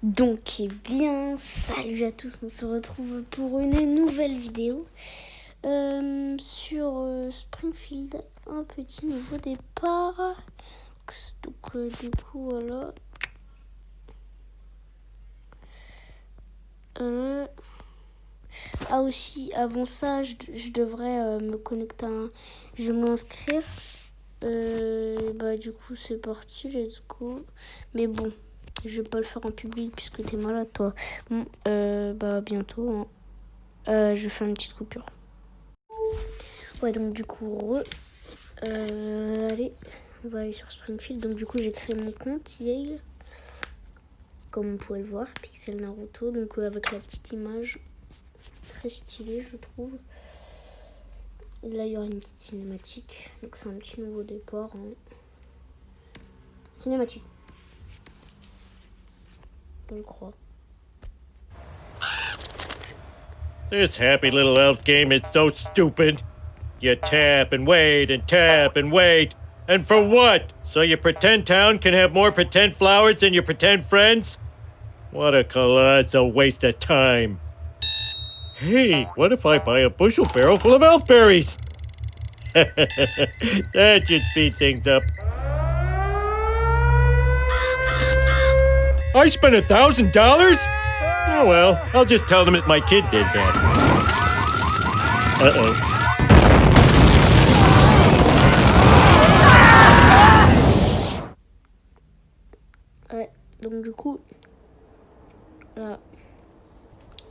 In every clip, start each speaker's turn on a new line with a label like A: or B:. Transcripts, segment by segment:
A: Donc, eh bien, salut à tous, on se retrouve pour une nouvelle vidéo sur Springfield, un petit nouveau départ. Donc, du coup, voilà. Ah aussi, avant ça, je devrais me connecter Je vais m'inscrire. Du coup, c'est parti, let's go. Mais bon, je vais pas le faire en public puisque t'es malade, toi. Bon, bientôt, hein. Je vais faire une petite coupure. Ouais, donc du coup, allez, on va aller sur Springfield. Donc du coup, j'ai créé mon compte Yale, comme vous pouvez le voir, Pixel Naruto. Donc avec la petite image, très stylée, je trouve. Et là, il y aura une petite cinématique. Donc c'est un petit nouveau départ. Hein. Cinématique. Je crois.
B: This happy little elf game is so stupid. You tap and wait and tap and wait. And for what? So your pretend town can have more pretend flowers than your pretend friends? What a colossal waste of time. Hey, what if I buy a bushel barrel full of elf berries? That should speed things up. I spent $1,000? Oh well, I'll just tell them that my kid did that. Uh-oh.
A: Ouais, donc du coup, là,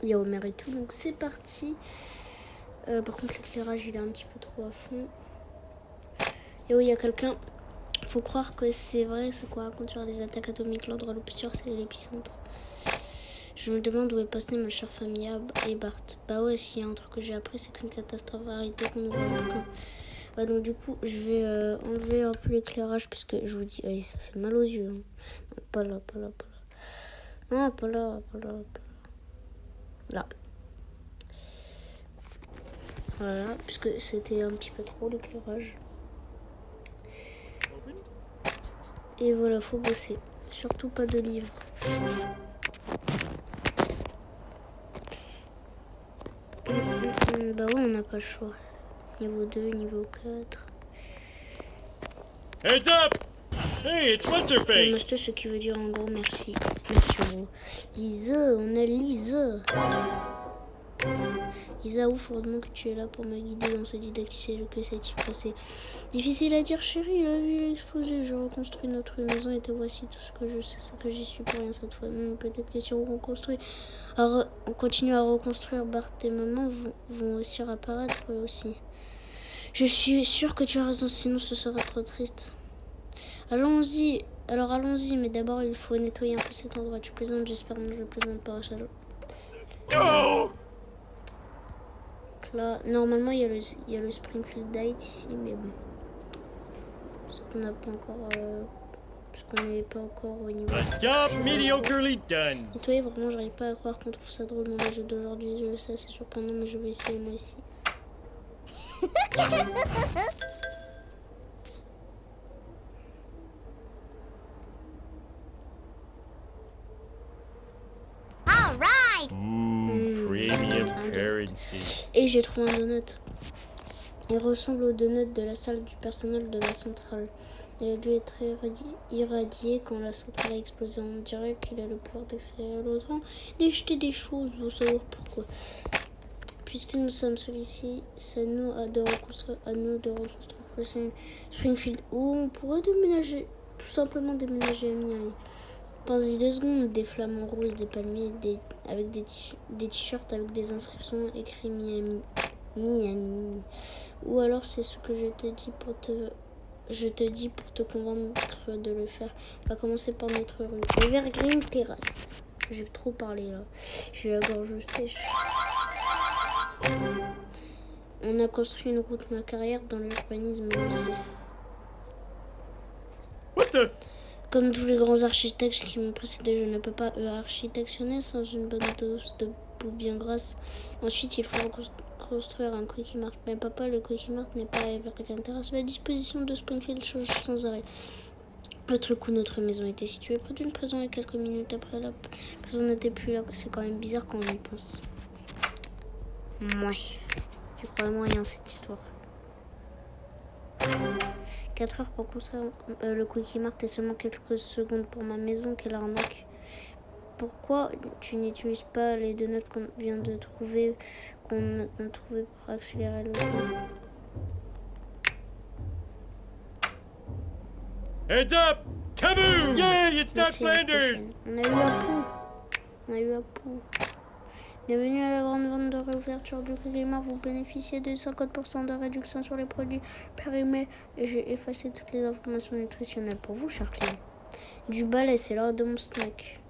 A: il y a Homer et tout, donc c'est parti. Par contre, l'éclairage, il est un petit peu trop à fond. Et oui, il y a quelqu'un. Faut croire que c'est vrai ce qu'on raconte sur les attaques atomiques. L'endroit le plus sûr, c'est l'épicentre. Je me demande où est passée ma chère famille et Bart. Bah ouais, s'il y a un truc que j'ai appris, c'est qu'une catastrophe va arrêter qu'on ouvre le camp. Ouais, donc du coup, je vais enlever un peu l'éclairage puisque je vous dis, ça fait mal aux yeux. Hein. Non, pas là, pas là, pas là. Non, pas là, pas là, pas là. Là. Voilà, puisque c'était un petit peu trop l'éclairage. Et voilà, faut bosser. Surtout pas de livres. Bah ouais, on n'a pas le choix. Niveau 2, niveau 4.
B: Heads up! Hey, it's what's her face?
A: Namaste, ce qui veut dire en gros merci. Merci en gros. Lisa, on a Lisa. Lisa, ouf, heureusement que tu es là pour me guider dans ce didactique. Que s'est-il passé? Difficile à dire, chérie, la ville a explosé. Je reconstruis notre maison et te voici tout ce que je sais, c'est que j'y suis pour rien cette fois. Peut-être que si on reconstruit, on continue à reconstruire, Bart et maman vont aussi réapparaître aussi. Je suis sûre que tu as raison, sinon ce serait trop triste. Allons-y, mais d'abord il faut nettoyer un peu cet endroit. Tu plaisantes, j'espère, non, je plaisante pas, salaud.
B: No!
A: Là, normalement il y a le Springfield Night ici, mais bon. Parce qu'on n'a pas encore. Parce qu'on n'est pas encore au niveau.
B: Job mediocrely done.
A: Nettoyer, vraiment, j'arrive pas à croire qu'on trouve ça drôle dans les jeux d'aujourd'hui. Je le sais, c'est surprenant, mais je vais essayer moi aussi.
B: Premium currency.
A: Et j'ai trouvé un donut. Il ressemble au donut de la salle du personnel de la centrale. Il a dû être irradié quand la centrale a explosé. On dirait qu'il a le pouvoir d'accélérer le temps et jeter des choses. Vous savoir pourquoi. Puisque nous sommes celui-ci, c'est à nous de reconstruire Springfield. Ou on pourrait déménager, tout simplement déménager à Miami. Pensez 2 secondes, des flamants rouges, des palmiers, avec des t-shirts avec des inscriptions écrites Miami. Ou alors c'est ce que je te dis pour te convaincre de le faire. On va commencer par notre rue. Evergreen Terrace. J'ai trop parlé là. J'ai la gorge sèche. On a construit une route ma carrière dans l'urbanisme aussi.
B: What the?
A: Comme tous les grands architectes qui m'ont précédé, je ne peux pas architectionner sans une bonne dose de boue bien grasse. Ensuite, il faut construire un Quickie Mart. Mais papa, le Quickie Mart n'est pas à Evergreen Terrace. La disposition de Springfield change sans arrêt. Le truc où notre maison était située près d'une prison et quelques minutes après, la prison n'était plus là. C'est quand même bizarre quand on y pense. Ouais, j'y crois vraiment rien cette histoire. 4 heures pour construire le Quickie Mart et seulement quelques secondes pour ma maison. Quelle arnaque. Pourquoi tu n'utilises pas les deux notes qu'on vient de trouver, qu'on a trouvé pour accélérer le temps?
B: Heads up! Kaboom! Yay, it's not Flanders!
A: On a eu à Pou. On a eu à Pou. Bienvenue à la grande vente de réouverture du Quickie Mart. Vous bénéficiez de 50% de réduction sur les produits périmés. Et j'ai effacé toutes les informations nutritionnelles pour vous, chers clients. Du balai, c'est l'heure de mon snack.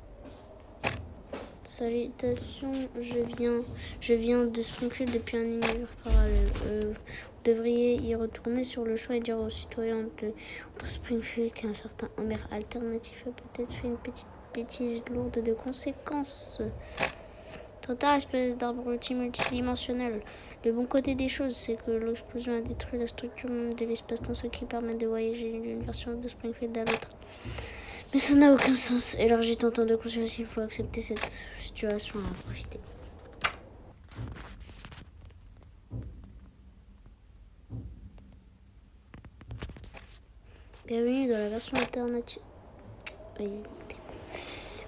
A: Salutations, je viens de Springfield depuis un univers parallèle. Vous devriez y retourner sur le champ et dire aux citoyens entre Springfield qu'un certain Homer alternatif a peut-être fait une petite bêtise lourde de conséquences. Trop tard, espèce d'arbre multidimensionnel. Le bon côté des choses, c'est que l'explosion a détruit la structure même de l'espace-temps, ce qui permet de voyager d'une version de Springfield à l'autre. Mais ça n'a aucun sens. Élargit ton temps de conscience, il faut accepter cette situation et en profiter. Bienvenue dans la version alternative.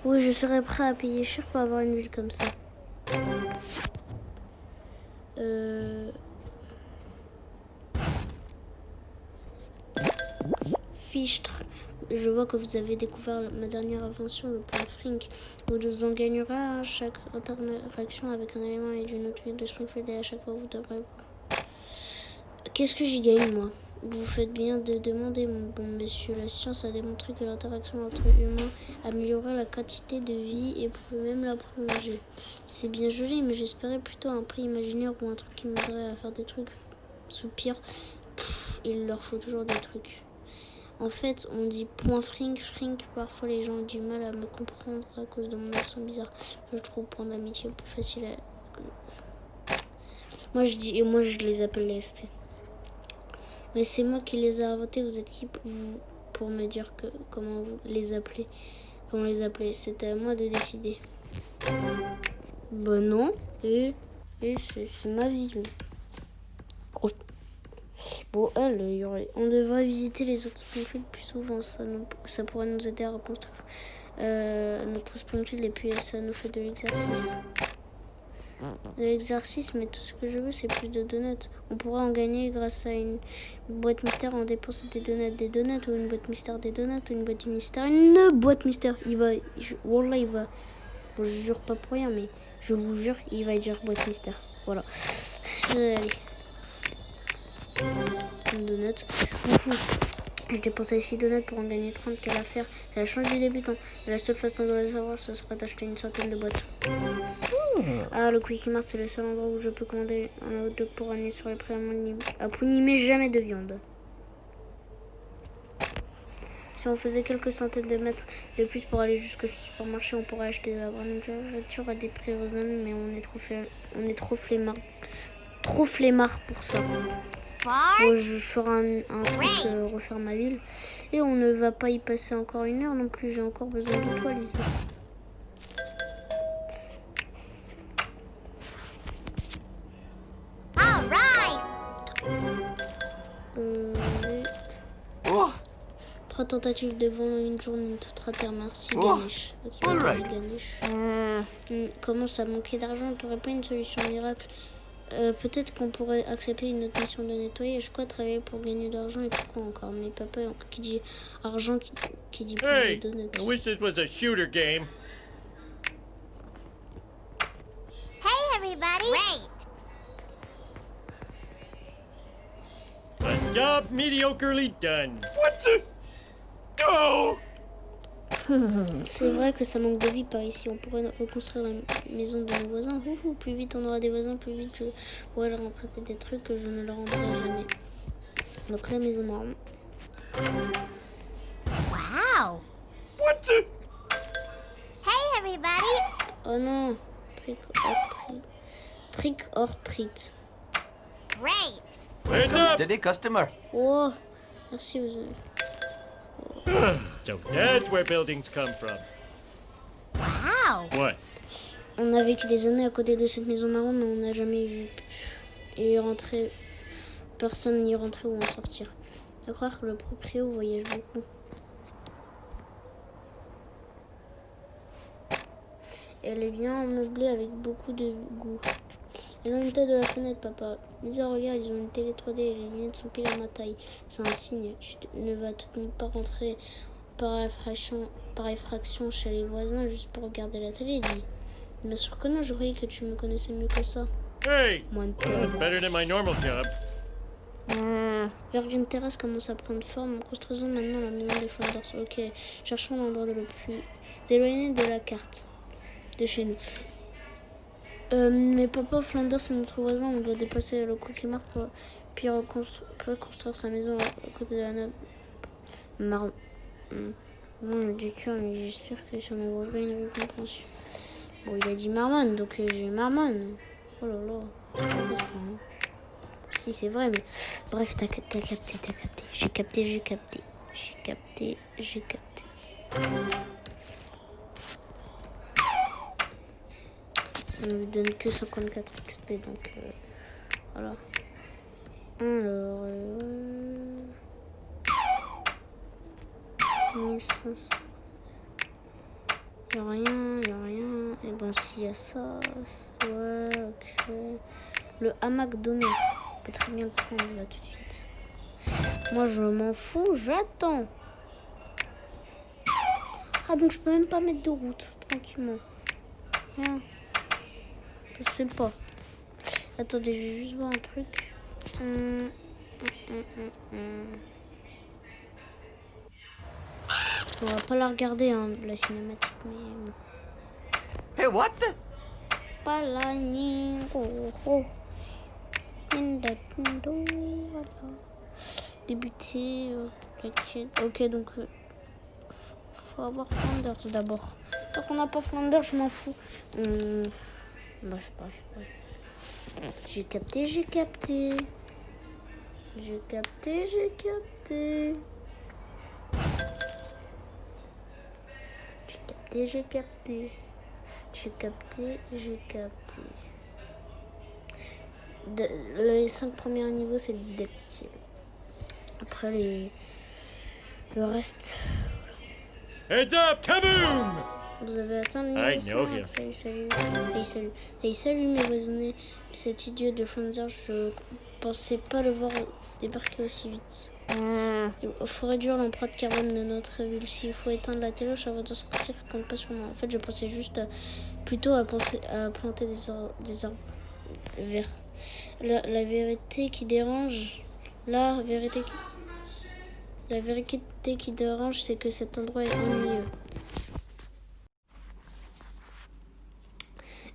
A: Oui, je serais prêt à payer cher pour avoir une ville comme ça. Fichtre. Je vois que vous avez découvert ma dernière invention, le point Frink. Vous en gagnerez à chaque interaction avec un élément et d'une autre ville de Springfield et à chaque fois vous devrez... Qu'est-ce que j'y gagne, moi? Vous faites bien de demander, mon bon monsieur. La science a démontré que l'interaction entre humains améliorait la quantité de vie et pouvait même la prolonger. C'est bien joli, mais j'espérais plutôt un prix imaginaire ou un truc qui m'aiderait à faire des trucs. Soupir, il leur faut toujours des trucs. En fait, on dit point Frink. Parfois les gens ont du mal à me comprendre à cause de mon accent bizarre. Je trouve point d'amitié plus facile à... Moi je les appelle les FP. Mais c'est moi qui les ai inventés. Vous êtes qui pour me dire comment vous les appelez? Comment les appeler? C'était à moi de décider. Ben non. Et c'est ma vie. Bon, on devrait visiter les autres Springfield plus souvent. Ça pourrait nous aider à reconstruire notre Springfield et puis ça nous fait de l'exercice. Mais tout ce que je veux, c'est plus de donuts. On pourra en gagner grâce à une boîte mystère en dépensant des donuts, ou une boîte mystère des donuts, ou une boîte mystère. Une boîte mystère. Wallah, il va. Bon, je jure pas pour rien, mais je vous jure, il va dire boîte mystère. Voilà. Allez. Donuts. Je dépensé 6 donuts pour en gagner 30. Quelle affaire. C'est la chance du débutant. Et la seule façon de le savoir, ce sera d'acheter une centaine de boîtes. Ah, le Quickie Mart, c'est le seul endroit où je peux commander un hot dog pour aller sur les prix à Pouni, mais jamais de viande. Si on faisait quelques centaines de mètres de plus pour aller jusqu'au supermarché, on pourrait acheter de la nourriture à des prix raisonnables, mais on est trop flemmard pour ça. Bon, je ferai un truc, refaire ma ville. Et on ne va pas y passer encore 1 heure non plus. J'ai encore besoin de toi, Lisa.
C: Oh.
A: 3 tentatives de vol en une journée, tout à terre. Merci, Ganesh. Commence à manquer d'argent. T'aurais pas une solution miracle? Peut-être qu'on pourrait accepter une autre mission de nettoyer. Je crois travailler pour gagner de l'argent et pourquoi encore? Mais papa qui dit argent qui dit plus
B: Hey,
A: de donuts.
B: I wish this was a shooter game.
D: Hey, everybody! Great!
B: A job mediocrely done. What the? Oh!
A: C'est vrai que ça manque de vie par ici. On pourrait reconstruire la maison de nos voisins. Plus vite on aura des voisins, plus vite je pourrai leur emprunter des trucs que je ne leur rendrai jamais. Donc la maison marron.
D: Wow!
B: What the?
D: Hey, everybody!
A: Oh non, trick or treat.
D: Great!
B: Hands up!
C: Steady customer.
A: Oh, merci.
B: So that's where buildings come from.
D: Wow.
B: What?
A: On a vécu des années à côté de cette maison marron, mais on n'a jamais vu y rentrer. Personne n'y rentrer ou en sortir. À croire que le proprio voyage beaucoup. Elle est bien meublée avec beaucoup de goût. Elles ont une taille de la fenêtre, papa. Lisa, regarde, ils ont une télé 3D et les lunettes sont pile à ma taille. C'est un signe. Tu ne vas tout de même pas rentrer par effraction chez les voisins juste pour regarder la télé, dit. Bien sûr que non, je croyais que tu me connaissais mieux que ça.
B: Hey!
A: Moins de
B: That's better than my normal job.
A: Virgin Terrace commence à prendre forme en construisant maintenant la maison des Flanders. Ok, cherchons l'endroit le plus éloigné de la carte de chez nous. Mais papa, Flanders c'est notre voisin, on doit dépasser le Cookie Mark puis reconstruire sa maison à côté de la nôtre. Bon, du cœur, mais j'espère que ça me vaudra une récompense. Bon, il a dit Marman, donc j'ai Marman. Oh là là, c'est quoi ça, hein? Si c'est vrai, mais bref, t'as capté. J'ai capté. Ça ne lui donne que 54 XP, donc voilà. Alors, 1500. Y'a rien. Et bon, s'il y a ça, ouais, ok. Le hamac donné. On peut très bien le prendre là tout de suite. Moi, je m'en fous, j'attends. Ah, donc je peux même pas mettre de route, tranquillement. Rien. Je sais pas. Attendez, je vais juste voir un truc. On va pas la regarder, hein, la cinématique, mais...
C: Hey, what the?
A: Pas la ningo. Débuter. Ok, donc... faut avoir Flanders d'abord. Tant qu'on n'a pas Flanders, je m'en fous. Bref. J'ai capté. Les 5 premiers niveaux, c'est le didactique. Après, le reste...
B: Heads up, kaboom!
A: Vous avez atteint le
B: I
A: niveau
B: know
A: 5.
B: him.
A: Salut, mes voisins. Cet idiot de Flanders, je pensais pas le voir débarquer aussi vite. Il faut réduire l'empreinte carbone de notre ville. S'il faut éteindre la télé, ça va sortir compte pas sur moi. En fait, je pensais juste plutôt à planter des arbres verts. La vérité qui dérange, la vérité qui dérange, c'est que cet endroit est ennuyeux.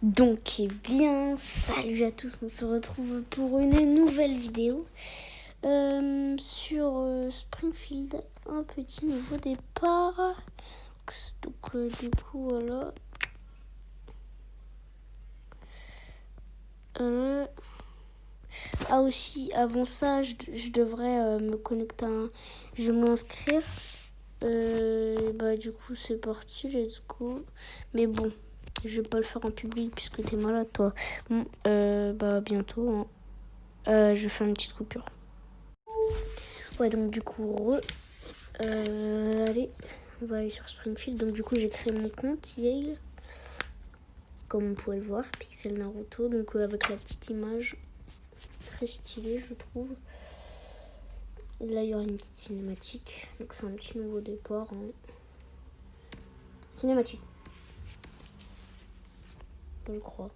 A: Donc, eh bien, salut à tous, on se retrouve pour une nouvelle vidéo sur Springfield, un petit nouveau départ. Donc, du coup, voilà. Ah aussi, avant ça, je devrais me connecter je vais m'inscrire. Du coup, c'est parti, let's go. Mais bon, je vais pas le faire en public puisque t'es malade, toi. Bon, bientôt. Hein. Je vais faire une petite coupure. Ouais, donc du coup, allez, on va aller sur Springfield. Donc du coup, j'ai créé mon compte Yale. Comme vous pouvez le voir, Pixel Naruto. Donc avec la petite image. Très stylée, je trouve. Et là, il y aura une petite cinématique. Donc c'est un petit nouveau départ. Hein. Cinématique. Je crois.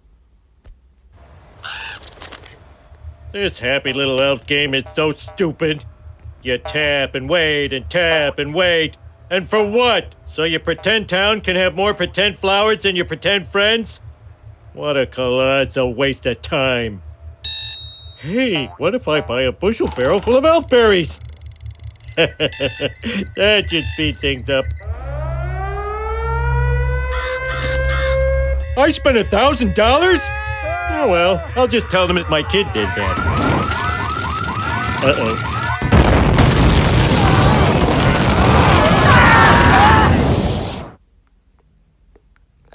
B: This happy little elf game is so stupid. You tap and wait and tap and wait. And for what? So your pretend town can have more pretend flowers than your pretend friends? What a colossal waste of time. Hey, what if I buy a bushel barrel full of elf berries? That should speed things up. I spent $1,000? Oh well, I'll just tell them that my kid did that. Uh-oh.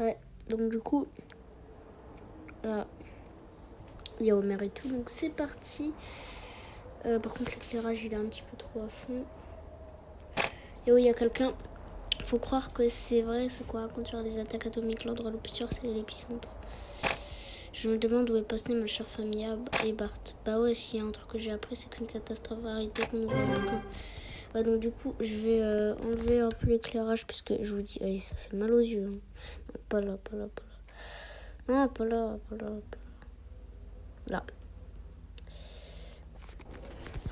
A: Ouais, donc du coup, là, il y a Homer et tout, donc c'est parti. Par contre, l'éclairage, il est un petit peu trop à fond. Et oui, il y a quelqu'un. Faut croire que c'est vrai ce qu'on raconte sur les attaques atomiques. L'endroit le plus sûr, c'est l'épicentre. Je me demande où est passée ma chère famille et Bart. Bah ouais, s'il y a un truc que j'ai appris, c'est qu'une catastrophe a arrêté qu'on ouvre le bouquin. Ouais, donc du coup, je vais enlever un peu l'éclairage puisque je vous dis, allez, ça fait mal aux yeux. Hein. Non, pas là, pas là, pas là. Non, pas là, pas là, pas là. Là.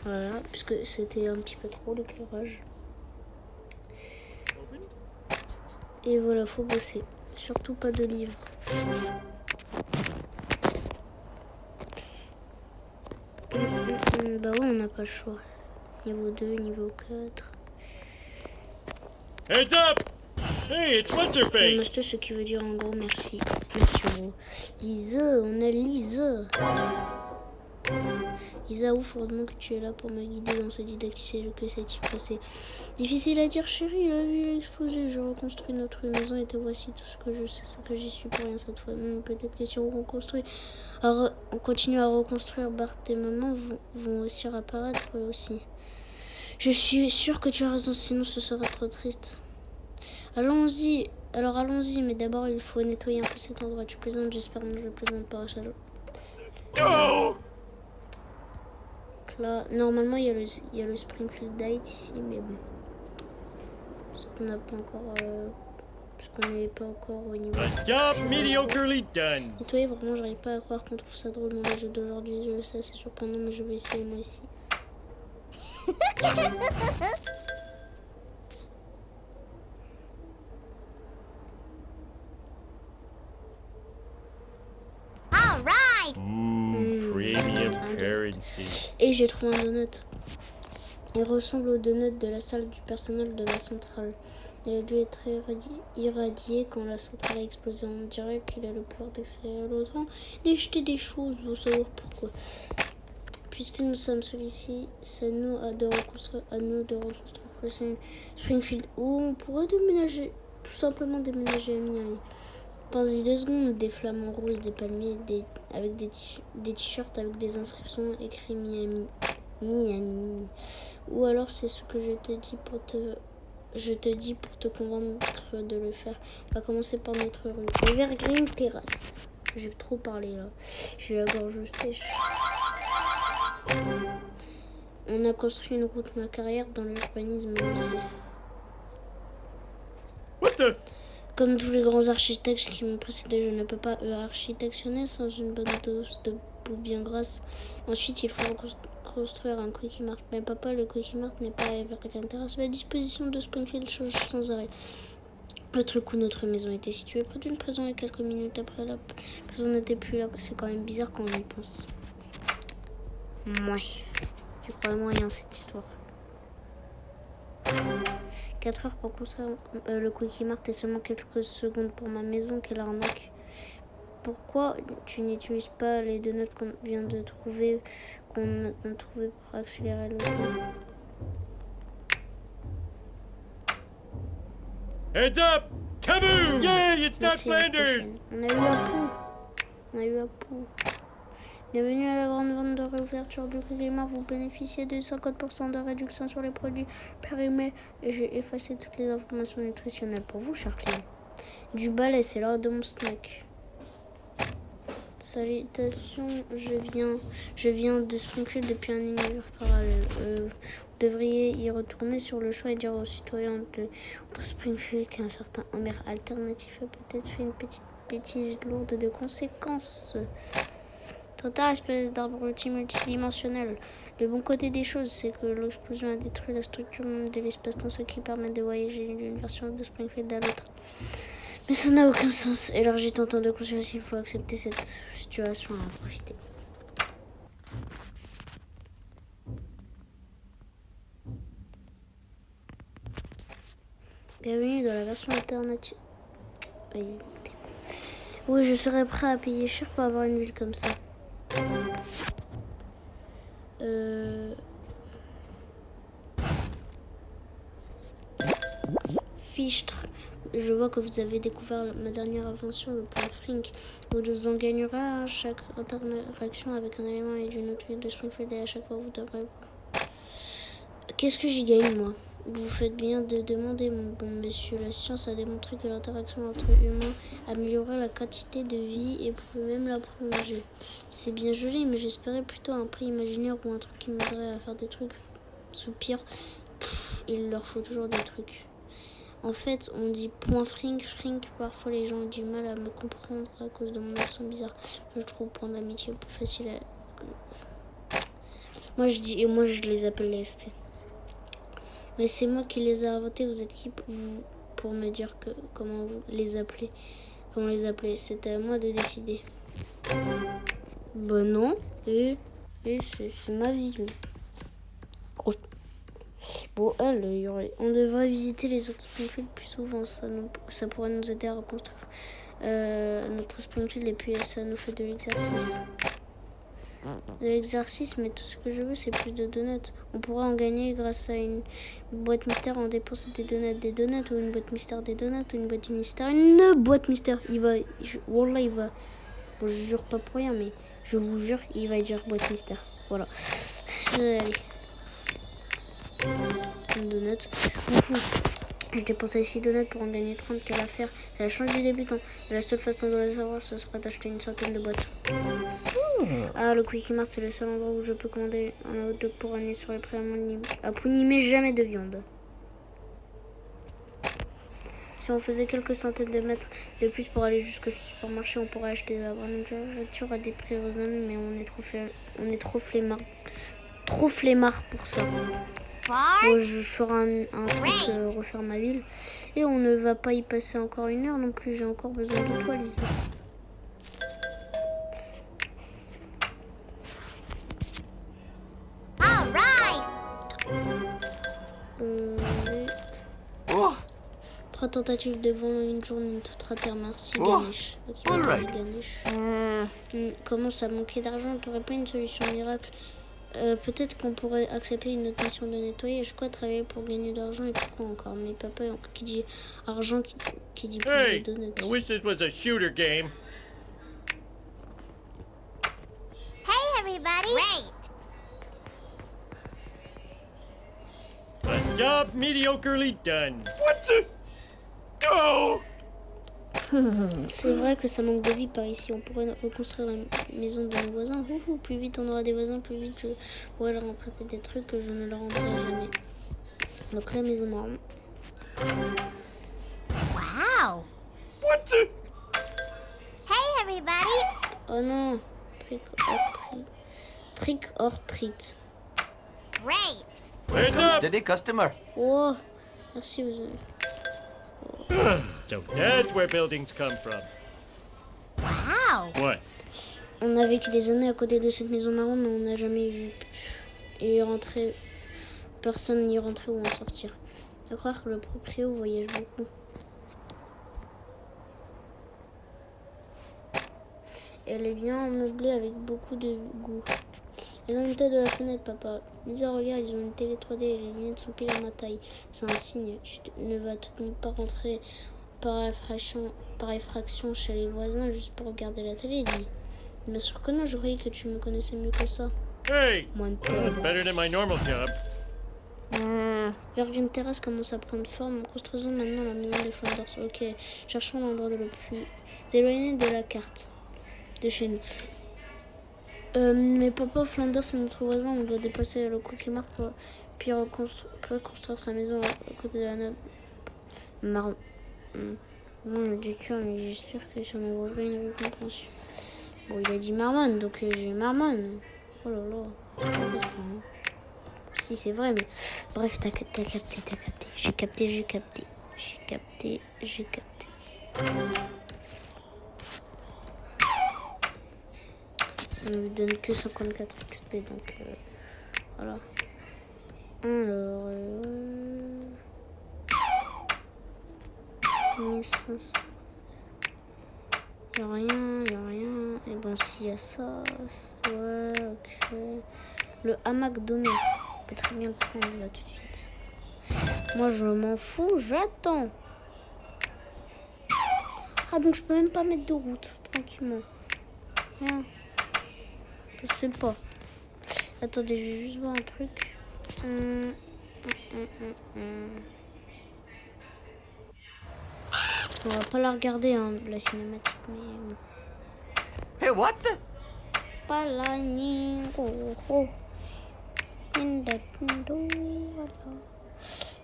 A: Voilà, puisque c'était un petit peu trop l'éclairage. Et voilà, faut bosser. Surtout pas de livres. Bah ouais, on n'a pas le choix. Niveau 2, niveau 4.
B: Heads up! Hey, it's what's her face?
A: Namaste, ce qui veut dire en gros merci. Merci en gros. Lisa, on a Lisa. Lisa, ouf, heureusement que tu es là pour me guider dans ce didacticiel. Que s'est-il passé? Difficile à dire, chérie, la ville a explosé. Je reconstruis notre maison et te voici tout ce que je sais, c'est que j'y suis pour rien cette fois. Peut-être que si on reconstruit, alors on continue à reconstruire, Bart et maman vont aussi réapparaître aussi. Je suis sûre que tu as raison, sinon ce serait trop triste. Allons-y, alors allons-y, mais d'abord il faut nettoyer un peu cet endroit. Tu plaisantes, j'espère, non, je plaisante pas, salaud.
B: No!
A: Là, normalement il y a le Springfield Night ici, mais bon. Parce qu'on n'a pas encore. Parce qu'on n'est pas encore au niveau.
B: A job mediocrely done.
A: Nettoyer, vraiment, j'arrive pas à croire qu'on trouve ça drôle dans les jeux d'aujourd'hui. Je le sais, c'est surprenant, mais je vais essayer moi aussi.
D: All right.
B: Premium currency.
A: Et j'ai trouvé un donut. Il ressemble au donut de la salle du personnel de la centrale. Il a dû être irradié quand la centrale a explosé. On dirait qu'il a le pouvoir d'accélérer le temps et jeter des choses. Vous savoir pourquoi. Puisque nous sommes celui-ci, c'est à nous de reconstruire Springfield. Ou on pourrait déménager, tout simplement déménager à Miami. Pensez 2 secondes, des flamants rouges, des palmiers, avec des t-shirts avec des inscriptions écrites Miami. Miami. Ou alors c'est ce que je te dis pour te convaincre de le faire. On va commencer par notre rue. Evergreen Terrace. J'ai trop parlé là. J'ai la gorge sèche. On a construit une route ma carrière dans l'urbanisme aussi.
B: What the?
A: Comme tous les grands architectes qui m'ont précédé, je ne peux pas architectionner sans une bonne dose de boue bien grasse. Ensuite, il faut construire un Quickie Mart. Mais papa, le Quickie Mart n'est pas à Evergreen Terrace. La disposition de Springfield change sans arrêt. L'autre coup, notre maison était située près d'une prison et quelques minutes après, la prison n'était plus là. C'est quand même bizarre quand on y pense. Ouais. J'y crois moyen cette histoire. 4 heures pour construire le Quickie Mart et seulement quelques secondes pour ma maison. Quelle arnaque. Pourquoi tu n'utilises pas les donuts qu'on vient de trouver, qu'on a trouvé pour accélérer le temps?
B: Heads up! Kaboom! Yay, it's not
A: Merci, à la
B: Flanders!
A: prochaine. On a eu un pouls. Bienvenue à la grande vente de réouverture du Quickie Mart. Vous bénéficiez de 50% de réduction sur les produits périmés. Et j'ai effacé toutes les informations nutritionnelles pour vous, chers clients. Du balai, c'est l'heure de mon snack. Salutations, je viens de Springfield depuis un univers parallèle. Vous devriez y retourner sur le champ et dire aux citoyens de Springfield qu'un certain Homer alternatif a peut-être fait une petite bêtise lourde de conséquences. Trop tard, espèce d'arbre multidimensionnel. Le bon côté des choses, c'est que l'explosion a détruit la structure même de l'espace-temps, ce qui permet de voyager d'une version de Springfield à l'autre. Mais ça n'a aucun sens. Élargit ton temps de conscience, il faut accepter cette situation et en profiter. Bienvenue dans la version alternative. Oui, je serais prêt à payer cher pour avoir une ville comme ça. Fichtre. je vois que vous avez découvert ma dernière invention, le point Frink. Vous en gagnerez à chaque interaction avec un élément et d'une autre ville de Springfield et à chaque fois vous devrez... Qu'est-ce que j'y gagne, moi? Vous faites bien de demander, mon bon monsieur. La science a démontré que l'interaction entre humains améliorait la quantité de vie et pouvait même la prolonger. C'est bien joli, mais j'espérais plutôt un prix imaginaire ou un truc qui m'aiderait à faire des trucs. Soupir, il leur faut toujours des trucs. En fait, on dit point Frink. Parfois, les gens ont du mal à me comprendre à cause de mon accent bizarre. Je trouve point d'amitié plus facile à... Moi, je les appelle les FP. Mais c'est moi qui les ai inventés. Vous êtes qui pour me dire comment vous les appelez? Comment les appeler? C'était à moi de décider. Ben non. Et c'est ma ville. Bon, on devrait visiter les autres Springfield plus souvent. Ça pourrait nous aider à reconstruire notre Springfield et puis ça nous fait de l'exercice. Mais tout ce que je veux, c'est plus de donuts. On pourra en gagner grâce à une boîte mystère en dépensant des donuts ou une boîte mystère des donuts ou une boîte mystère. Une boîte mystère. Wallah, il va. Bon, je jure pas pour rien, mais je vous jure, il va dire boîte mystère. Voilà. Allez. Donuts. Je dépensé 6 donuts pour en gagner 30. Quelle affaire. C'est la chance du débutant. La seule façon de le savoir, ce sera d'acheter une centaine de boîtes. Ah, le Quickie Mart, c'est le seul endroit où je peux commander un hot dog pour aller sur les prix à Pougny, mais jamais de viande. Si on faisait quelques centaines de mètres de plus pour aller jusqu'au supermarché, on pourrait acheter de la nourriture à des prix raisonnables, mais on est trop flemmard pour ça. Bon, je ferai un truc, refaire ma ville. Et on ne va pas y passer encore 1 heure non plus. J'ai encore besoin de toi, Lisa.
C: Oh,
A: 3 tentatives de vol en une journée, tout raté. Merci,
C: Oh,
A: Ganesh.
C: all right.
A: Ganesh. Comment ça manquait d'argent? T'aurais pas une solution miracle? Peut-être qu'on pourrait accepter une autre mission de nettoyer. Je crois travailler pour gagner de l'argent et pourquoi encore? Mais papa qui dit argent, qui dit plus
B: Hey,
A: de donuts.
B: I wish this was a shooter game.
D: Hey, everybody. Great.
B: A job mediocrely done. What the? No!
A: C'est vrai que ça manque de vie par ici. On pourrait reconstruire la maison de nos voisins. Plus vite on aura des voisins, plus vite je pourrai leur emprunter des trucs que je ne leur rendrai jamais. Donc la maison marron.
D: Wow.
B: What the?
D: Hey, everybody.
A: Oh non, trick or treat.
D: Great.
B: Hands up!
C: steady, customer.
A: Oh, merci vous.
B: So that's where buildings come from.
D: Wow.
B: What?
A: On a vécu des années à côté de cette maison marron, mais on n'a jamais vu personne n'y rentrer ou en sortir. À croire que le proprio voyage beaucoup. Elle est bien meublée avec beaucoup de goût. Ils ont une tête de la fenêtre, papa. Lisa, regarde, ils ont une télé 3D et les lunettes sont pile à ma taille. C'est un signe. Tu ne vas tout de même pas rentrer par effraction chez les voisins juste pour regarder la télé, dis. Bien sûr que non, je croyais que tu me connaissais mieux que ça.
B: Hey!
A: Moins de
B: Better than my normal job.
A: Virgin Terrace commence à prendre forme. Construisons maintenant la maison des Flanders. Ok, cherchons l'endroit le plus éloigné de la carte de chez nous. Mais papa, Flanders c'est notre voisin. On doit dépasser le Quickie Mart puis reconstruire sa maison à côté de la nôtre. Marron. Moi, je dis que mais j'espère que ça me vaudra une récompense. Bon, il a dit Marmon, donc j'ai Marmon. Oh là là, c'est pas ça, hein. Si, c'est vrai, mais... Bref, t'as capté. J'ai capté. Ça ne nous donne que 54 XP, donc... voilà. Alors... 1500... Y'a rien. Et bon, s'il y a ça... Ouais, ok... Le hamac donné. On peut très bien le prendre là tout de suite. Moi, je m'en fous, j'attends. Ah, donc je peux même pas mettre de route, tranquillement. Rien. Je sais pas. Attendez, je vais juste voir un truc. On va pas la regarder, hein, la cinématique, mais...
C: Hey, what the?
A: Pas la ningo.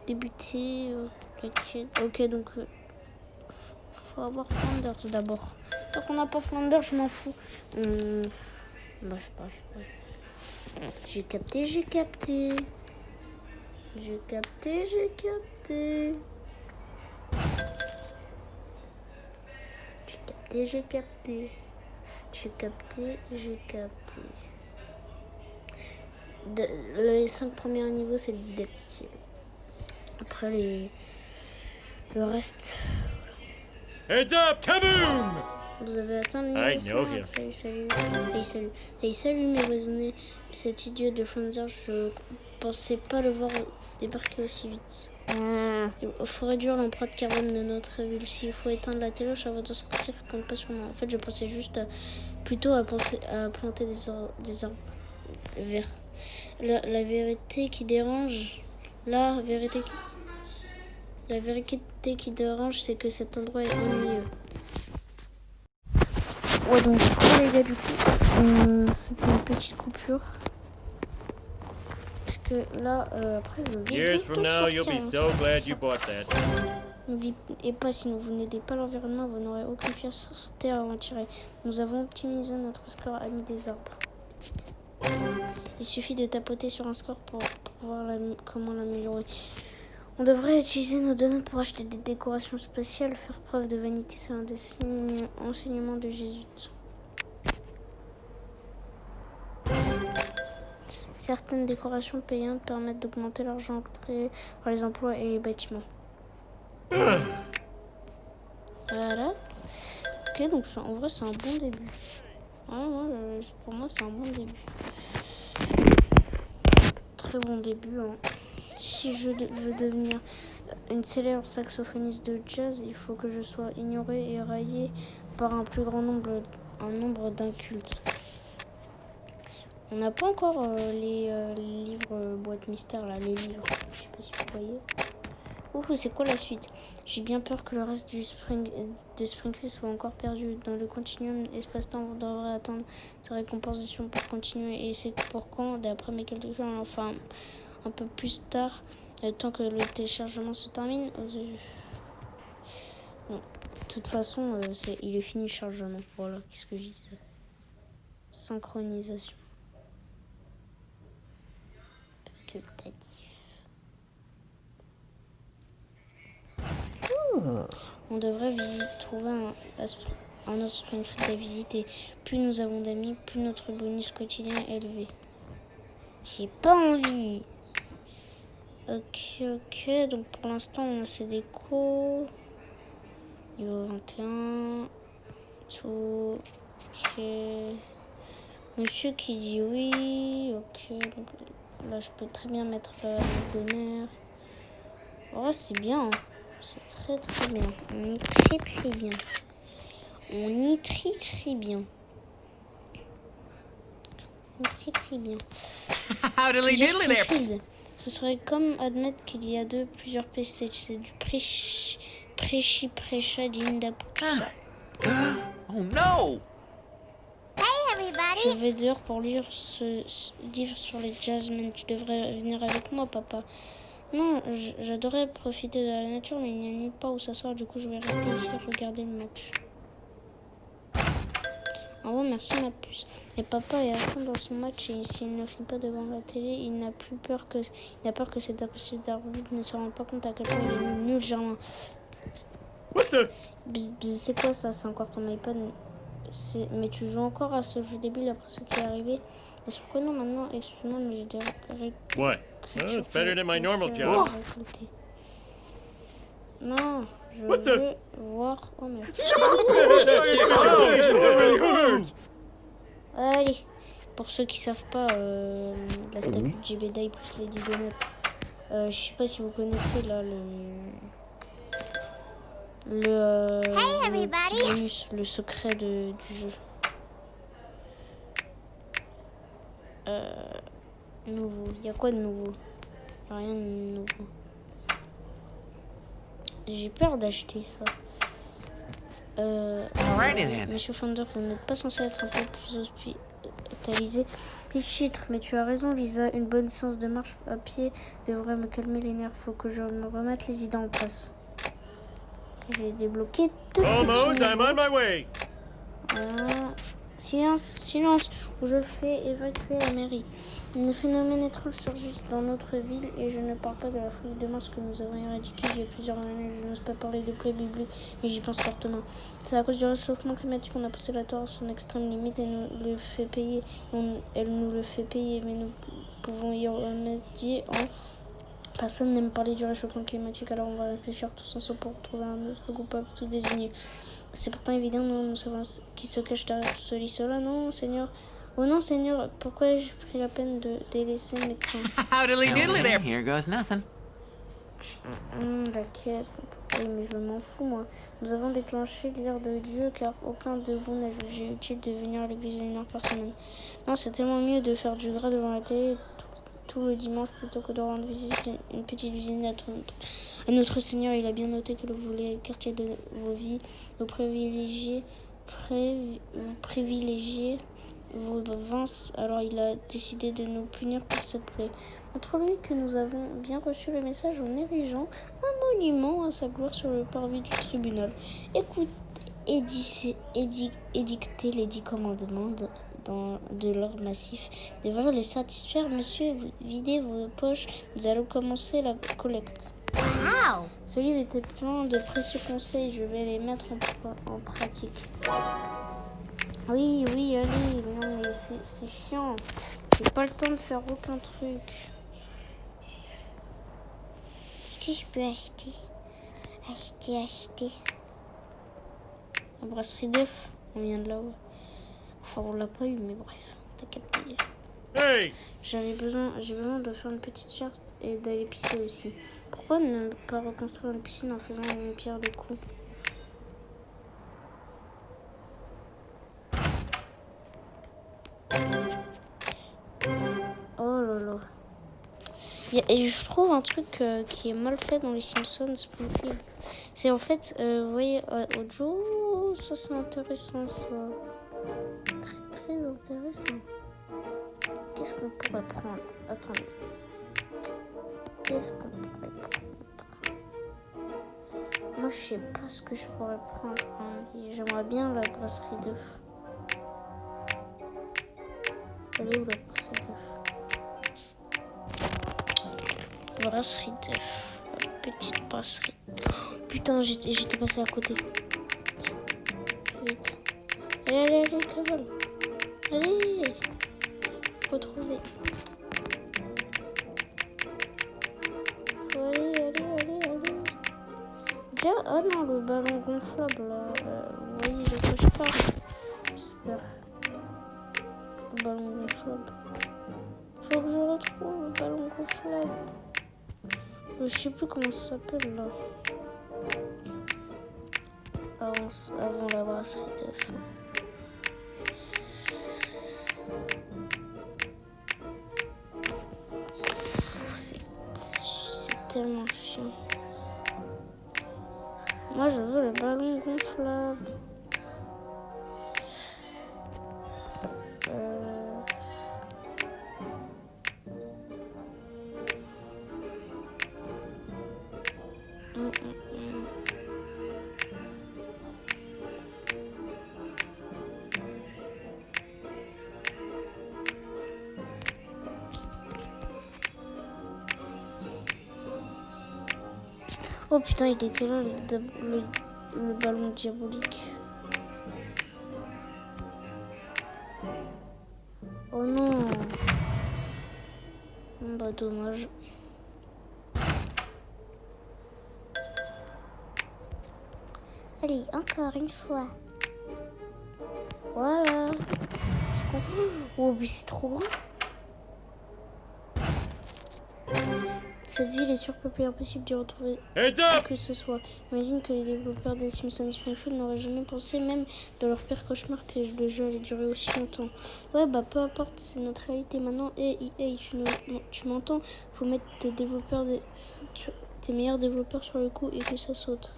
A: Débuter. Ok, donc... faut avoir Flanders d'abord. Tant qu'on n'a pas Flanders, je m'en fous. Bref. J'ai capté. J'ai capté. Les 5 premiers niveaux, c'est le didactique. Après, le reste...
B: Heads up, kaboom!
A: Vous avez atteint le
B: I
A: niveau
B: know
A: 5.
B: him.
A: Salut, mes raisonnés. Cet idiot de Flanders, je pensais pas le voir débarquer aussi vite. Il faut réduire l'empreinte carbone de notre ville. S'il faut éteindre la télé avant de sortir, compte pas sur moi. En fait, je pensais juste plutôt à planter des arbres verts. La vérité qui dérange, la vérité qui dérange, c'est que cet endroit est ennuyeux. Ouais, donc les gars, du coup, c'était une petite coupure. Parce que là, après, je vais
B: Years
A: bientôt
B: from now, you'll be
A: sortir,
B: so glad you bought that.
A: Et pas si vous n'aidez pas l'environnement, vous n'aurez aucune fierté à en tirer. Nous avons optimisé notre score ami des arbres. Il suffit de tapoter sur un score pour voir comment l'améliorer. On devrait utiliser nos données pour acheter des décorations spéciales, faire preuve de vanité selon des enseignements de Jésus. Certaines décorations payantes permettent d'augmenter l'argent entré par les emplois et les bâtiments. Voilà. Ok, donc en vrai, c'est un bon début. Ouais, pour moi, c'est un bon début. Très bon début. Hein. Si je veux devenir une célèbre saxophoniste de jazz, il faut que je sois ignorée et raillée par un plus grand nombre d'incultes. On n'a pas encore les livres boîte mystère, là, les livres. Je sais pas si vous voyez. Ouh, c'est quoi la suite? J'ai bien peur que le reste de Springfield soit encore perdu. Dans le continuum espace-temps, vous devrez attendre sa récompensation pour continuer. Et c'est pour quand? D'après mes calculs, enfin un peu plus tard, le temps que le téléchargement se termine. Non. De toute façon, il est fini le chargement. Voilà, qu'est-ce que je dis? Synchronisation. Facultatif. On devrait trouver un autre Springfield à visiter. Plus nous avons d'amis, plus notre bonus quotidien est élevé. J'ai pas envie. Ok. Donc pour l'instant, on a ces décos. Niveau 21. Tout. Ok. Monsieur qui dit oui. Ok. Donc là, je peux très bien mettre l'honneur. Oh, c'est bien. Hein. C'est très bien. On est très bien. On y très bien. Très bien.
C: Howdy diddly there.
A: Ce serait comme admettre qu'il y a plusieurs PC. C'est du prêcha d'Indapusa.
C: Oh no!
D: Hey, everybody!
A: Je vais dehors pour lire ce livre sur les jazzmen. Tu devrais venir avec moi, papa. Non, j'adorais profiter de la nature, mais il n'y a nulle part où s'asseoir. Du coup, je vais rester ici et regarder le match. Ah ouais, merci ma puce. Et papa est à fond dans son match et s'il ne rit pas devant la télé, il a peur que cet apprécié d'arbitre ne se rende pas compte à quel point il est nul, Germain.
B: What the?
A: C'est quoi ça? C'est encore ton iPad? Mais tu joues encore à ce jeu débile après ce qui est arrivé? Et sur quoi non maintenant? Excuse-moi, mais j'ai des
B: What? Well, it's better than my normal job.
A: Non, je
B: What the?
A: veux voir... Oh merde. Allez, pour ceux qui savent pas, la statue de Jebediah plus Lady Donut. Je sais pas si vous connaissez là le
D: Hey, Hey,
A: le petit
D: everybody.
A: bonus, le secret du jeu. Nouveau. Il y a quoi de nouveau? Y a rien de nouveau. J'ai peur d'acheter ça.
C: Alrighty then.
A: Monsieur Founder, vous n'êtes pas censé être un peu plus hospitalisé. Pichitre, mais tu as raison, Lisa. Une bonne séance de marche à pied devrait me calmer les nerfs. Faut que je me remette les idées en place. J'ai débloqué deux
B: Almost,
A: petits
B: I'm
A: niveaux.
B: on my way.
A: Ah, silence, silence, ou je fais évacuer la mairie. Un phénomène étrange surgit dans notre ville et je ne parle pas de la folie de masse que nous avons éradiquée il y a plusieurs années. Je n'ose pas parler de plaies bibliques, mais j'y pense fortement. C'est à cause du réchauffement climatique qu'on a poussé la Terre à son extrême limite et nous le fait payer. Elle nous le fait payer, mais nous pouvons y remédier en... Personne n'aime parler du réchauffement climatique, alors on va réfléchir tous ensemble pour trouver un autre coupable tout désigné. C'est pourtant évident, nous savons qui se cache derrière tout cela. Non, Seigneur. Oh non, Seigneur, pourquoi ai-je pris la peine de délaisser mes trains?
C: Howdy diddly there.
E: Here goes nothing.
A: La quête. Oui, mais je m'en fous, moi. Nous avons déclenché l'ire de Dieu, car aucun de vous n'a jugé utile de venir à l'église une heure par semaine. Non, c'est tellement mieux de faire du gras devant la télé tout le dimanche plutôt que de rendre visite une petite usine à notre Seigneur. Il a bien noté que vous les quartiers de vos vies, vous privilégiez vos vinces, alors il a décidé de nous punir pour cette plaie. Montre lui que nous avons bien reçu le message en érigeant un monument à sa gloire sur le parvis du tribunal. Écoute, édictez les 10 commandements de l'ordre massif. Devrait le satisfaire, monsieur. Videz vos poches. Nous allons commencer la collecte.
D: Wow.
A: Ce livre était plein de précieux conseils. Je vais les mettre en pratique. Oui, allez. Non, mais c'est chiant. J'ai pas le temps de faire aucun truc.
D: Qu'est-ce que je peux acheter? Acheter.
A: La brasserie d'œufs, on vient de là-haut. Enfin, on l'a pas eu, mais bref, t'as capté.
B: Hey!
A: J'ai besoin de faire une petite charte et d'aller pisser aussi. Pourquoi ne pas reconstruire une piscine en faisant une pierre de coups? Oh là là. Et je trouve un truc qui est mal fait dans les Simpsons Springfield. C'est en fait, vous voyez, Ojo, ça c'est intéressant ça. Très intéressant. Qu'est-ce qu'on pourrait prendre? Attendez. Qu'est-ce qu'on pourrait prendre? Moi je sais pas ce que je pourrais prendre. Hein. J'aimerais bien la brasserie d'œufs. Elle est où la brasserie d'œufs? Brasserie d'œufs. Petite brasserie. Oh, putain, j'étais passé à côté. Vite. Allez, cavale. Allez. Retrouver. Allez. Déjà, ah non, le ballon gonflable là. Vous voyez de quoi je parle? J'espère. Le ballon gonflable. Faut que je retrouve le ballon gonflable. Je sais plus comment ça s'appelle là. Avant la brasserie d'œufs. C'est tellement chiant. Moi je veux le ballon gonflable. Oh putain, il était là, le ballon diabolique. Oh non. Bah dommage.
D: Allez, encore une fois.
A: Voilà. Oh, mais c'est trop grand. Cette ville est surpeuplée, impossible d'y retrouver
B: Heads
A: qui
B: up!
A: que ce soit. Imagine que les développeurs des Simpsons Springfield n'auraient jamais pensé, même de leur pire cauchemar, que le jeu allait durer aussi longtemps. Ouais, bah peu importe, c'est notre réalité maintenant. Hey, tu m'entends? Faut mettre tes meilleurs développeurs sur le coup et que ça saute.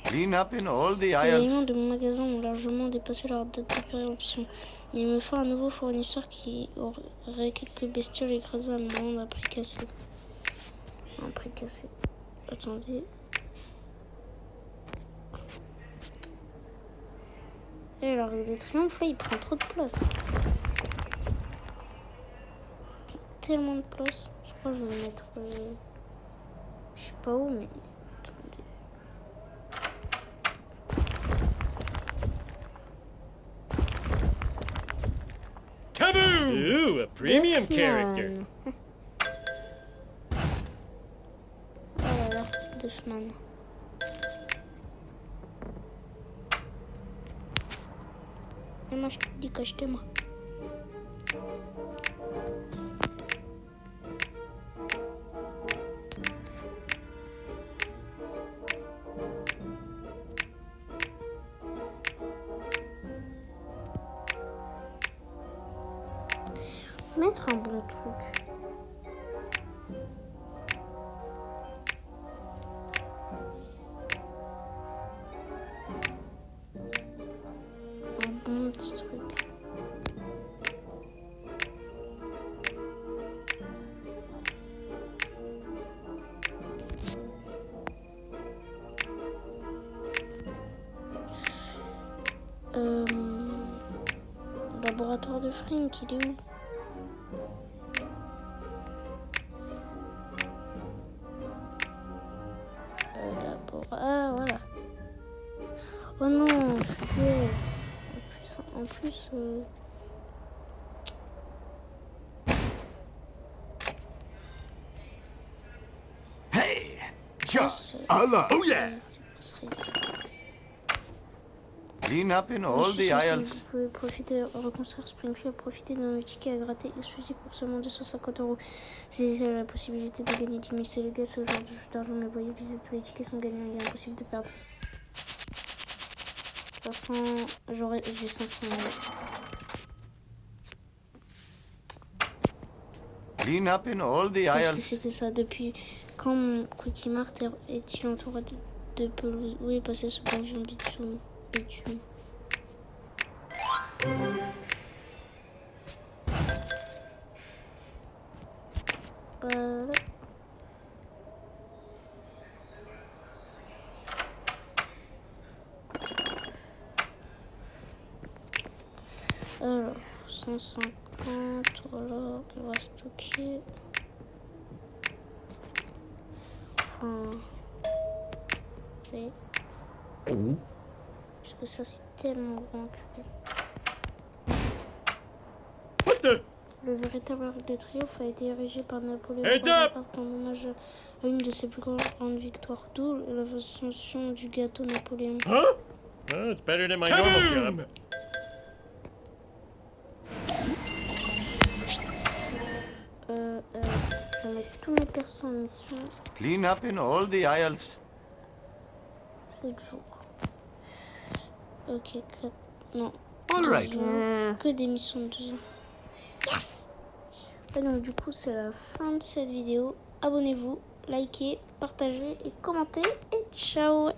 E: Clean up in all the
A: Les
E: aisles.
A: aliments de mon magasin ont largement dépassé leur date de péremption. Mais il me faut un nouveau fournisseur qui aurait quelques bestioles écrasées à me vendre à prix cassé. Un prix cassé. Attendez. Et alors, le triomphe, là, il prend trop de place. Tellement de place. Je crois que je vais le mettre... je sais pas où, mais... Attendez.
B: Kaboom! Ooh, a premium character.
A: Duffman. Oh là là, Duffman. Et moi, je te dis qu'achetez-moi. Mettre un bon truc. Un bon petit truc. Laboratoire de Frank, il est où? Ah, voilà. Oh non, je suis bête. En plus,
E: Hey, just Allah. Oh yeah. Clean up in all the aisles.
A: Vous pouvez profiter, reconstruire Springfield, profiter de nos tickets à gratter exclusifs pour seulement 250 €. C'est la possibilité de gagner 10 000. C'est le gars, ce genre de jeu d'argent, mais voyez, visiter tous les tickets sont gagnants, il est impossible de perdre. 500, j'ai 500 €.
E: Clean up in all the
A: Qu'est-ce que
E: aisles.
A: c'est que ça? Depuis quand mon Quickie Mart est-il entouré de pelouse? Où est passé ce pavillon bitume? Alors, 150, voilà, on va stocker. Enfin, oui. Parce que ça, c'est tellement grand que...
B: What the?
A: Le véritable arc de triomphe a été érigé par Napoléon
B: Heads up!
A: Bonaparte en hommage à une de ses plus grandes victoires, d'où l'ascension du gâteau Napoléon.
B: Huh? Well, it's better than my normal job.
A: Je vais mettre tous mes persos en mission.
E: Clean up in all the aisles.
A: 7 jours. Ok, 4... Non.
E: All
A: 2
E: right.
A: jours. Que des missions de 2 ans. Et donc du coup, c'est la fin de cette vidéo. Abonnez-vous, likez, partagez et commentez. Et ciao!